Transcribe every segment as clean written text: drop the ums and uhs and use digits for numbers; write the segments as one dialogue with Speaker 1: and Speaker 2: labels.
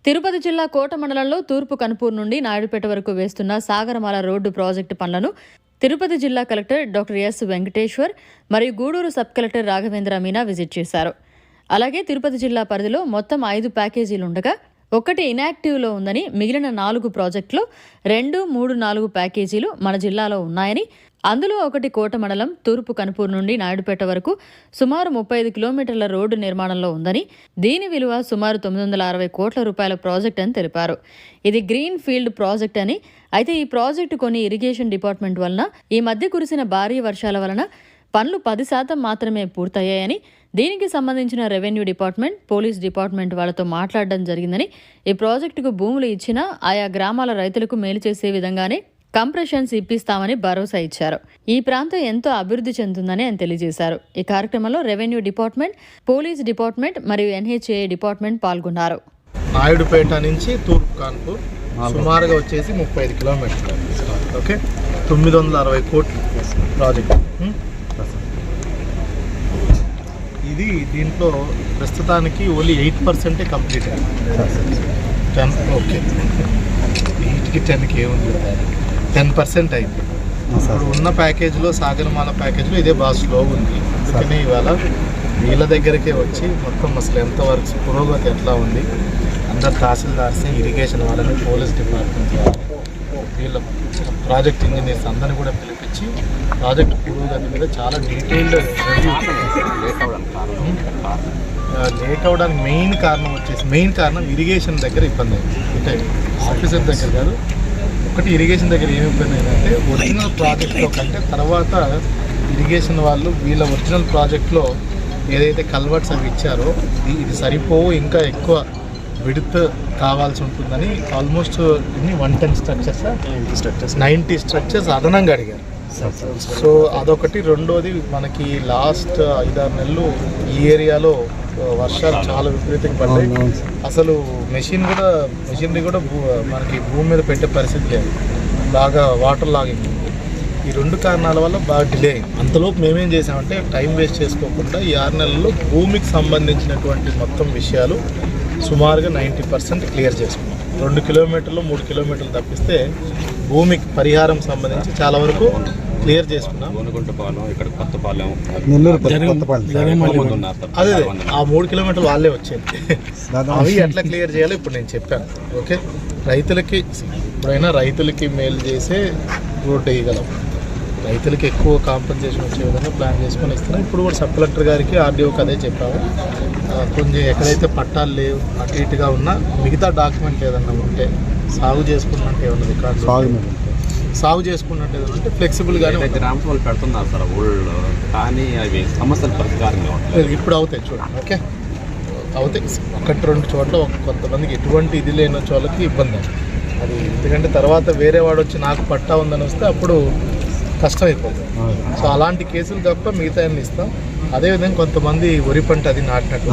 Speaker 1: తిరుపతి జిల్లా కోట మండలంలో తూర్పు కనుపూర్ నుండి నాయుడుపేట వరకు వేస్తున్న సాగరమాల రోడ్డు ప్రాజెక్టు పనులను తిరుపతి జిల్లా కలెక్టర్ డాక్టర్ ఎస్ వెంకటేశ్వర్ మరియు Gudur sub collector Raghavendra Meena visit చేశారు. అలాగే తిరుపతి జిల్లా పరిధిలో మొత్తం 5 ప్యాకేజీలుండగా 1 ఇనాక్టివ్లో ఉందని, మిగిలిన 4 ప్రాజెక్టులు 2, 3, 4 ప్యాకేజీలు మన జిల్లాలో ఉన్నాయని, అందులో ఒకటి కోట మండలం తూర్పు కనుపూర్ నుండి నాయుడుపేట వరకు సుమారు 35 కిలోమీటర్ల రోడ్డు నిర్మాణంలో ఉందని, దీని విలువ సుమారు 960 కోట్ల రూపాయల ప్రాజెక్ట్ అని తెలిపారు. ఇది గ్రీన్ ఫీల్డ్ ప్రాజెక్ట్ అని, అయితే ఈ ప్రాజెక్టు కొన్ని ఇరిగేషన్ డిపార్ట్మెంట్ వలన ఈ మధ్య కురిసిన భారీ వర్షాల వలన పనులు 10% మాత్రమే పూర్తయ్యాయని, దీనికి సంబంధించిన రెవెన్యూ డిపార్ట్మెంట్, పోలీస్ డిపార్ట్మెంట్ వాళ్ళతో మాట్లాడడం జరిగిందని, ఈ ప్రాజెక్టుకు భూములు ఇచ్చినా ఆయా గ్రామాల రైతులకు మేలు చేసే విధంగానే కంప్రెషన్స్ ఇప్పిస్తామని భరోసా ఇచ్చారు. ఈ ప్రాంతం ఎంతో అభివృద్ధి చెందుతుందని ఆయన తెలియజేశారు. ఈ కార్యక్రమంలో రెవెన్యూ డిపార్ట్మెంట్, పోలీస్ డిపార్ట్మెంట్ మరియు NHAI డిపార్ట్మెంట్ పాల్గొన్నారు.
Speaker 2: నాయుడుపేట నుంచి తూర్పు కాన్పూర్ సుమారుగా వచ్చేసి 35 కిలోమీటర్లు. ఓకే, 960 కోట్లు ప్రాజెక్ట్. ఇది దీంట్లో ప్రస్తుతానికి ఓన్లీ 8% కంప్లీట్ అయింది. 10 ఓకే, 8కి 10కి ఏముంది, 10% అయింది. ఇప్పుడు ఉన్న ప్యాకేజ్లో, సాగరమాల ప్యాకేజ్లో ఇదే బాగా స్లో ఉంది. అందుకని ఇవాళ వీళ్ళ దగ్గరికే వచ్చి మొత్తం అసలు ఎంత వర్క్స్ పురోగతి ఎట్లా ఉంది, అందరు తహసీల్దార్స్, ఇరిగేషన్ వాళ్ళని, పోలీస్ డిపార్ట్మెంట్ వాళ్ళని, వీళ్ళ ప్రాజెక్ట్ ఇంజనీర్స్ అందరినీ కూడా పిలిపించి ప్రాజెక్ట్ పురోగతి మీద చాలా డీటెయిల్డ్ రివ్యూ. లేట్ అవడానికి మెయిన్ కారణం ఇరిగేషన్ దగ్గర ఇబ్బంది అయింది. అంటే ఆఫీసర్ దగ్గర కాదు, ఒకటి ఇరిగేషన్ దగ్గర ఏమి ఇబ్బంది అయిందంటే ఒరిజినల్ ప్రాజెక్ట్లో కంటే తర్వాత ఇరిగేషన్ వాళ్ళు వీళ్ళ ఒరిజినల్ ప్రాజెక్ట్లో ఏదైతే కల్వర్ట్స్ అవి ఇచ్చారో ఇది సరిపోవు, ఇంకా ఎక్కువ విడ్త్ కావాల్సి ఉంటుందని ఆల్మోస్ట్ ఇన్ని 110 స్ట్రక్చర్స్ 90 స్ట్రక్చర్స్ అదనంగా అడిగారు. సో అదొకటి. రెండోది, మనకి లాస్ట్ 5-6 నెలలు ఈ ఏరియాలో వర్షాలు చాలా విపరీతంగా పడ్డాయి. అసలు మెషినరీ కూడా మనకి భూమి మీద పెట్టే పరిస్థితి లేదు, బాగా వాటర్ లాగింగ్. ఈ 2 కారణాల వల్ల బాగా డిలే అయింది. అంతలోపు మేమేం చేసామంటే టైం వేస్ట్ చేసుకోకుండా ఈ 6 నెలల్లో భూమికి సంబంధించినటువంటి మొత్తం విషయాలు సుమారుగా 90% క్లియర్ చేసుకున్నాం. 2 కిలోమీటర్లు 3 కిలోమీటర్లు తప్పిస్తే భూమికి పరిహారం సంబంధించి చాలా వరకు క్లియర్ చేసుకున్నాం. అదే ఆ 3 కిలోమీటర్లు వాళ్ళే వచ్చేది. అవి ఎట్లా క్లియర్ చేయాలో ఇప్పుడు నేను చెప్పాను. ఓకే, ఇప్పుడైనా రైతులకి మేలు చేసే రోడ్డు వేయగలం, రైతులకి ఎక్కువ కాంపెన్సేషన్ వచ్చే విధంగా ప్లాన్ చేసుకొని ఇస్తున్నాం. ఇప్పుడు కూడా సబ్ కలెక్టర్ గారికి, ఆర్డీఓకి అదే చెప్పాము. కొంచెం ఎక్కడైతే పట్టాలు లేవు, అటు ఇటుగా ఉన్నా మిగతా డాక్యుమెంట్ ఏదన్నా ఉంటే, సాగు చేసుకున్నట్టు ఏమన్నా రికార్డు సాగు చేసుకున్నట్టు ఏదన్నా ఉంటే ఫ్లెక్సిబుల్గానే
Speaker 3: రామస్వామి పెడుతున్నారు సార్ ఊళ్ళో, కానీ అవి సమస్యలు పరిష్కారంగా ఉంటాయి.
Speaker 2: ఇప్పుడు అవుతాయి చూడండి. ఓకే, అవుతాయి. 1-2 చోట్ల కొంతమందికి ఎటువంటి ఇది లేని వాళ్ళకి ఇబ్బంది అది. ఎందుకంటే తర్వాత వేరే వాడు వచ్చి నాకు పట్టా ఉందని వస్తే అప్పుడు కష్టం అయిపోతుంది. సో అలాంటి కేసులు తప్ప మిగతా అన్ని ఇస్తాం. అదేవిధంగా కొంతమంది వరి పంట అది నాటినట్టు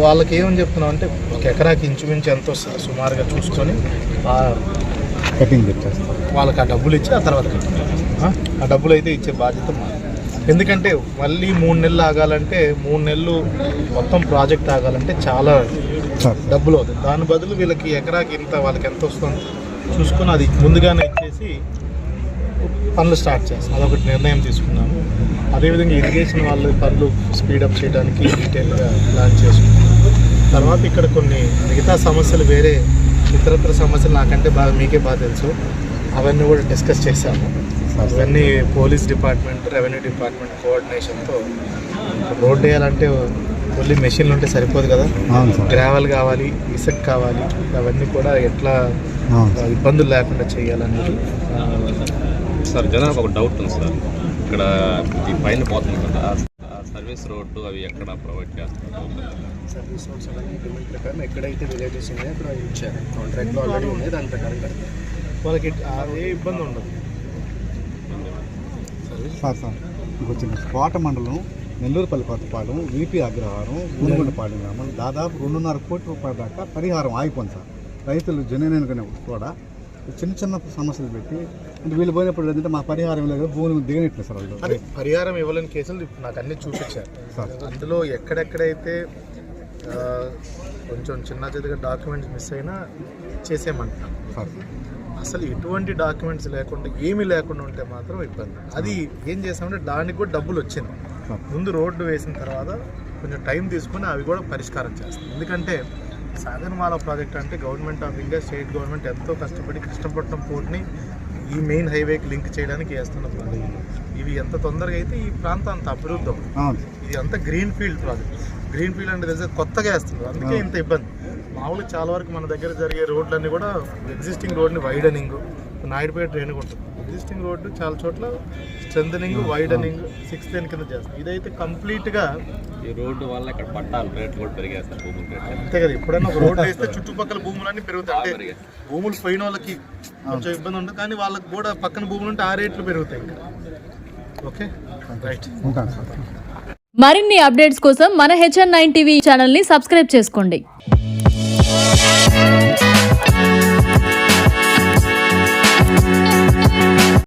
Speaker 2: వాళ్ళకి ఏమని చెప్తున్నాం అంటే 1 ఎకరాకి ఇంచుమించు ఎంతో సుమారుగా చూసుకొని
Speaker 4: కటింగ్ పెట్టేస్తాం.
Speaker 2: వాళ్ళకి ఆ డబ్బులు ఇచ్చి ఆ తర్వాత ఆ డబ్బులు అయితే ఇచ్చే బాధ్యత మాది. ఎందుకంటే మళ్ళీ 3 నెలలు ఆగాలంటే, 3 నెలలు మొత్తం ప్రాజెక్ట్ ఆగాలంటే చాలా డబ్బులు అవుతుంది. దాని బదులు వీళ్ళకి ఎకరాకి ఇంత, వాళ్ళకి ఎంత వస్తుందో చూసుకొని అది ముందుగానే ఇచ్చేసి పనులు స్టార్ట్ చేస్తాం. అదొకటి నిర్ణయం తీసుకున్నాము. అదేవిధంగా ఇరిగేషన్ వాళ్ళు పనులు స్పీడప్ చేయడానికి డీటెయిల్గా ప్లాన్ చేసుకున్నాము. తర్వాత ఇక్కడ కొన్ని మిగతా సమస్యలు, వేరే ఇతరత్ర సమస్యలు నాకంటే మీకే బాగా తెలుసు, అవన్నీ కూడా డిస్కస్ చేశాము. అవన్నీ పోలీస్ డిపార్ట్మెంట్, రెవెన్యూ డిపార్ట్మెంట్ కోఆర్డినేషన్తో. రోడ్ వేయాలంటే ఓన్లీ మెషిన్లు ఉంటే సరిపోదు కదా, గ్రావెల్ కావాలి, ఇసుక కావాలి. అవన్నీ కూడా ఎట్లా ఇబ్బందులు లేకుండా చేయాలనేది.
Speaker 3: సార్ జనాలకు ఒక డౌట్ ఉంది సార్, ఇక్కడ ఈ పైన పోతుంది కదా సర్వీస్ రోడ్డు, అవి ఎక్కడ ప్రొవైడ్ చేస్తారు?
Speaker 2: సర్వీస్ రోడ్స్ అవన్నీ ఇంప్లిమెంట్ ప్రకారం ఎక్కడైతే విలేజెస్ ఉన్నాయో అక్కడ ఇచ్చారు. కాంట్రాక్ట్లో ఆల్రెడీ ఉన్నాయి, దాని ప్రకారం వాళ్ళకి ఏ ఇబ్బంది ఉండదు.
Speaker 4: సార్ ఇంకొచ్చిన కోట మండలం, నెల్లూరుపల్లి కొత్తపాలెం, VP అగ్రహారం, ఊరుగొండపాలెం గ్రామం దాదాపు 2.5 కోట్ల రూపాయల దాకా పరిహారం ఆగిపోయింది సార్. రైతులు జనైన కూడా చిన్న సమస్యలు పెట్టి అంటే వీళ్ళు పోయినప్పుడు ఏంటంటే మా పరిహారం లేదు, భూమి దిగనట్లేదు సార్.
Speaker 2: వాళ్ళు పరిహారం ఇవ్వలేని కేసులు నాకు అన్నీ చూపించారు. అందులో ఎక్కడెక్కడైతే కొంచెం చిన్న చిన్నగా డాక్యుమెంట్స్ మిస్ అయినా చేసేయమంటున్నాం.
Speaker 4: సార్
Speaker 2: అసలు ఎటువంటి డాక్యుమెంట్స్ లేకుండా ఏమీ లేకుండా ఉంటే మాత్రం ఇబ్బంది. అది ఏం చేసామంటే దానికి కూడా డబ్బులు వచ్చింది. ముందు రోడ్డు వేసిన తర్వాత కొంచెం టైం తీసుకుని అవి కూడా పరిష్కారం చేస్తాం. ఎందుకంటే సాగరమాల ప్రాజెక్ట్ అంటే government of India, state government ఎంతో కష్టపడి కృష్ణపట్నం పోర్ట్ని ఈ మెయిన్ హైవేకి లింక్ చేయడానికి వేస్తున్న ప్రాజెక్ట్. ఇవి ఎంత తొందరగా అయితే ఈ ప్రాంతం అంత అభివృద్ధి అవుతుంది. ఇది అంతా green field project. Green field అంటే తెలిసే కొత్తగా వేస్తున్నారు, అందుకే ఇంత ఇబ్బంది. మామూలుగా చాలా వరకు మన దగ్గర జరిగే రోడ్లన్నీ కూడా ఎగ్జిస్టింగ్ రోడ్ని వైడనింగ్, నాయుడుపేట ట్రైన్ ఉంటుంది. ఎగ్జిస్టింగ్ రోడ్డు చాలా చోట్ల స్ట్రెంథనింగ్, వైడనింగ్, 6 లేన్ కింద చేస్తాం. ఇదైతే కంప్లీట్గా
Speaker 3: ఈ రోడ్డు వల్ల ఇక్కడ పట్టాల రేట్లు కూడా పెరిగాయి సార్, భూముల రేట్లు.
Speaker 2: అంతే కదా, ఎప్పుడైనా ఒక రోడ్డు వేస్తే చుట్టుపక్కల భూములన్నీ పెరుగుతాయి. అంటే భూములు పోయిన వాళ్ళకి కొంచెం ఇబ్బంది ఉంటుంది, కానీ వాళ్ళకి కూడా పక్కన భూములు ఉంటే ఆ రేట్లు పెరుగుతాయి ఇంకా. Okay, right.
Speaker 4: ఉంటాను సార్.
Speaker 1: మరిన్ని అప్డేట్స్ కోసం మన HN9 టీవీ ఛానల్ని సబ్స్క్రైబ్ చేసుకోండి.